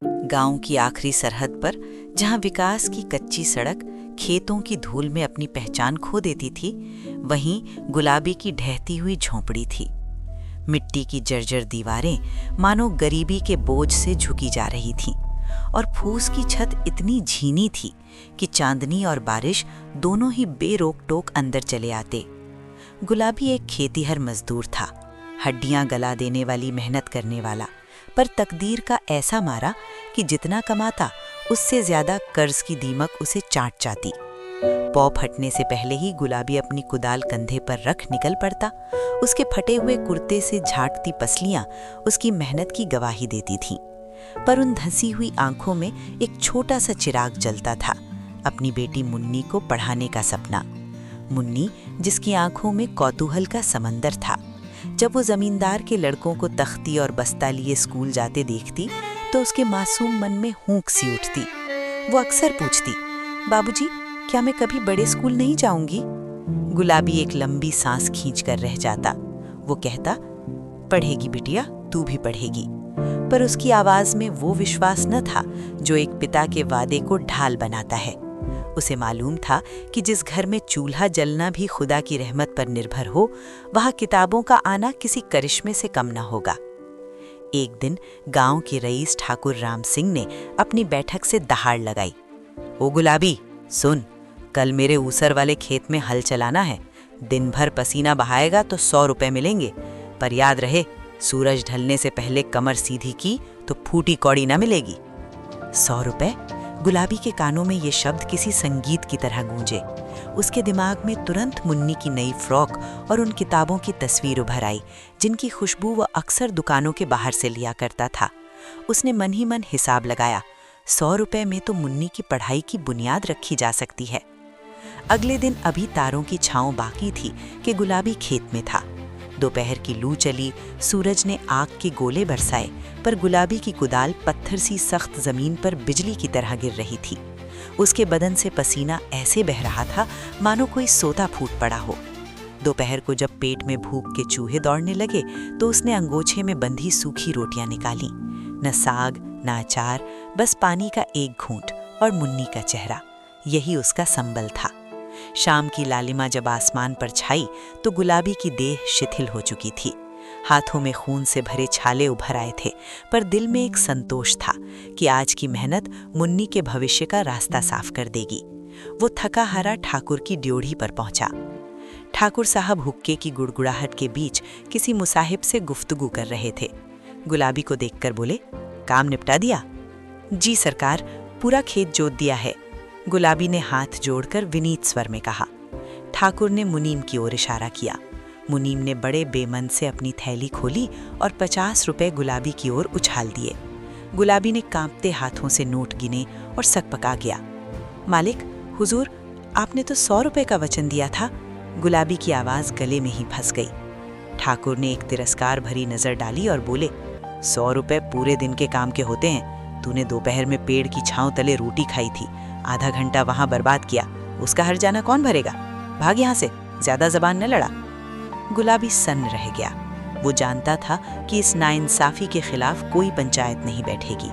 गांव की आखिरी सरहद पर, जहां विकास की कच्ची सड़क खेतों की धूल में अपनी पहचान खो देती थी, वहीं गुलाबी की ढहती हुई झोंपड़ी थी। मिट्टी की जर्जर दीवारें मानो गरीबी के बोझ से झुकी जा रही थीं, और फूस की छत इतनी झीनी थी कि चांदनी और बारिश दोनों ही बेरोक टोक अंदर चले आते। गुलाबी एक खेतीहर मजदूर था, हड्डियां गला देने वाली मेहनत करने वाला, पर तकदीर का ऐसा मारा कि जितना कमाता उससे ज्यादा कर्ज की दीमक उसे चाट जाती। पौ फटने से पहले ही गुलाबी अपनी कुदाल कंधे पर रख निकल पड़ता। उसके फटे हुए कुर्ते से झांकती पसलियां उसकी मेहनत की गवाही देती थीं, पर उन धंसी हुई आंखों में एक छोटा सा चिराग जलता था, अपनी बेटी मुन्नी को पढ़ाने का सपना। मुन्नी, जिसकी आंखों में कौतूहल का समंदर था। जब वो जमींदार के लड़कों को तख्ती और बस्ता लिए स्कूल जाते देखती तो उसके मासूम मन में हूंक सी उठती। वो अक्सर पूछती, बाबूजी, क्या मैं कभी बड़े स्कूल नहीं जाऊंगी? गुलाबी एक लंबी सांस खींच कर रह जाता। वो कहता, पढ़ेगी बिटिया, तू भी पढ़ेगी। पर उसकी आवाज में वो विश्वास न था जो एक पिता के वादे को ढाल बनाता है। उसे मालूम था कि जिस घर में चूल्हा जलना भी खुदा की रहमत पर निर्भर हो, वहां किताबों का आना किसी करिश्मे से कम न होगा। एक दिन गांव के रईस ठाकुर राम सिंह ने अपनी बैठक से दहाड़ लगाई। ओ गुलाबी, सुन, कल मेरे ऊसर वाले खेत में हल चलाना है। दिन भर पसीना बहाएगा तो 100 रुपए मिलेंगे, पर याद रहे, सूरज ढलने से पहले कमर सीधी की तो फूटी कौड़ी न मिलेगी। 100 रुपए? गुलाबी के कानों में ये शब्द किसी संगीत की तरह गूंजे। उसके दिमाग में तुरंत मुन्नी की नई फ्रॉक और उन किताबों की तस्वीर उभर आई जिनकी खुशबू वह अक्सर दुकानों के बाहर से लिया करता था। उसने मन ही मन हिसाब लगाया, 100 रुपए में तो मुन्नी की पढ़ाई की बुनियाद रखी जा सकती है। अगले दिन अभी तारों की छांव बाकी थी कि गुलाबी खेत में था। दोपहर की लू चली, सूरज ने आग के गोले बरसाए, पर गुलाबी की कुदाल पत्थर सी सख्त जमीन पर बिजली की तरह गिर रही थी। उसके बदन से पसीना ऐसे बह रहा था मानो कोई सोता फूट पड़ा हो। दोपहर को जब पेट में भूख के चूहे दौड़ने लगे तो उसने अंगोछे में बंधी सूखी रोटियां निकाली। न साग, न अचार, बस पानी का एक घूंट और मुन्नी का चेहरा, यही उसका संबल था। शाम की लालिमा जब आसमान पर छाई तो गुलाबी की देह शिथिल हो चुकी थी। हाथों में खून से भरे छाले उभर आए थे, पर दिल में एक संतोष था कि आज की मेहनत मुन्नी के भविष्य का रास्ता साफ कर देगी। वो थका हारा ठाकुर की ड्योढ़ी पर पहुंचा। ठाकुर साहब हुक्के की गुड़गुड़ाहट के बीच किसी मुसाहिब से गुफ्तगू कर रहे थे। गुलाबी को देखकर बोले, काम निपटा दिया? जी सरकार, पूरा खेत जोत दिया है, गुलाबी ने हाथ जोड़कर विनीत स्वर में कहा। ठाकुर ने मुनीम की ओर इशारा किया। मुनीम ने बड़े बेमन से अपनी थैली खोली और 50 रुपए गुलाबी की ओर उछाल दिए। गुलाबी ने कांपते हाथों से नोट गिने और सकपका गया। मालिक, हुजूर, आपने तो 100 रुपए का वचन दिया था। गुलाबी की आवाज गले में ही फंस गई। ठाकुर ने एक तिरस्कार भरी नजर डाली और बोले, 100 रुपए पूरे दिन के काम के होते हैं। तूने दोपहर में पेड़ की छांव तले रोटी खाई थी, आधा घंटा वहां बर्बाद किया, उसका हर्जाना कौन भरेगा? भाग यहां से, ज्यादा जबान न लड़ा। गुलाबी सन्न रह गया। वो जानता था कि इस नाइंसाफी के खिलाफ कोई पंचायत नहीं बैठेगी।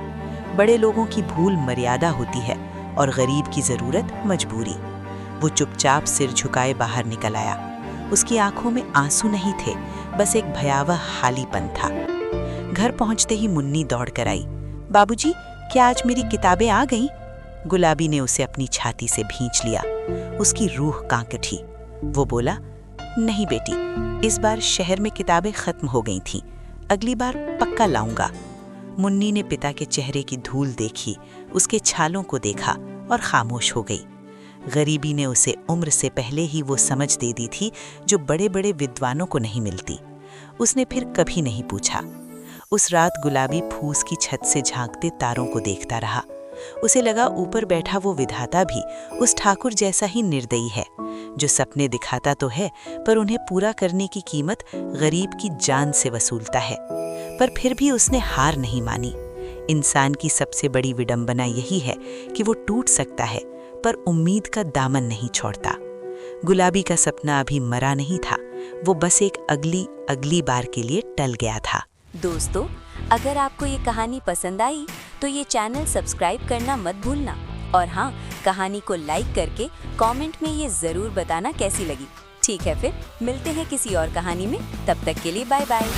बड़े लोगों की भूल मर्यादा होती है और गरीब की जरूरत मजबूरी। वो चुपचाप सिर झुकाए बाहर निकल आया। उसकी आंखों में आंसू नहीं थे, बस एक भयावह हालीपन था। घर पहुंचते ही मुन्नी दौड़ कर आई। बाबूजी, क्या आज मेरी किताबें आ गईं? गुलाबी ने उसे अपनी छाती से भींच लिया। उसकी रूह कांप उठी। वो बोला, नहीं बेटी, इस बार शहर में किताबें खत्म हो गई थीं, अगली बार पक्का लाऊंगा। मुन्नी ने पिता के चेहरे की धूल देखी, उसके छालों को देखा और खामोश हो गई। गरीबी ने उसे उम्र से पहले ही वो समझ दे दी थी जो बड़े बड़े विद्वानों को नहीं मिलती। उसने फिर कभी नहीं पूछा। उस रात गुलाबी फूस की छत से झांकते तारों को देखता रहा। उसे लगा ऊपर बैठा वो विधाता भी उस ठाकुर जैसा ही निर्दयी है, जो सपने दिखाता तो है पर उन्हें पूरा करने की कीमत गरीब की जान से वसूलता है। पर फिर भी उसने हार नहीं मानी। इंसान की सबसे बड़ी विडंबना यही है कि वो टूट सकता है पर उम्मीद का दामन नहीं छोड़ता। गुलाबी का सपना अभी मरा नहीं था, वो बस एक अगली बार के लिए टल गया था। दोस्तों, अगर आपको ये कहानी पसंद आई तो ये चैनल सब्सक्राइब करना मत भूलना। और हाँ, कहानी को लाइक करके कमेंट में ये जरूर बताना कैसी लगी। ठीक है, फिर मिलते हैं किसी और कहानी में। तब तक के लिए बाय बाय।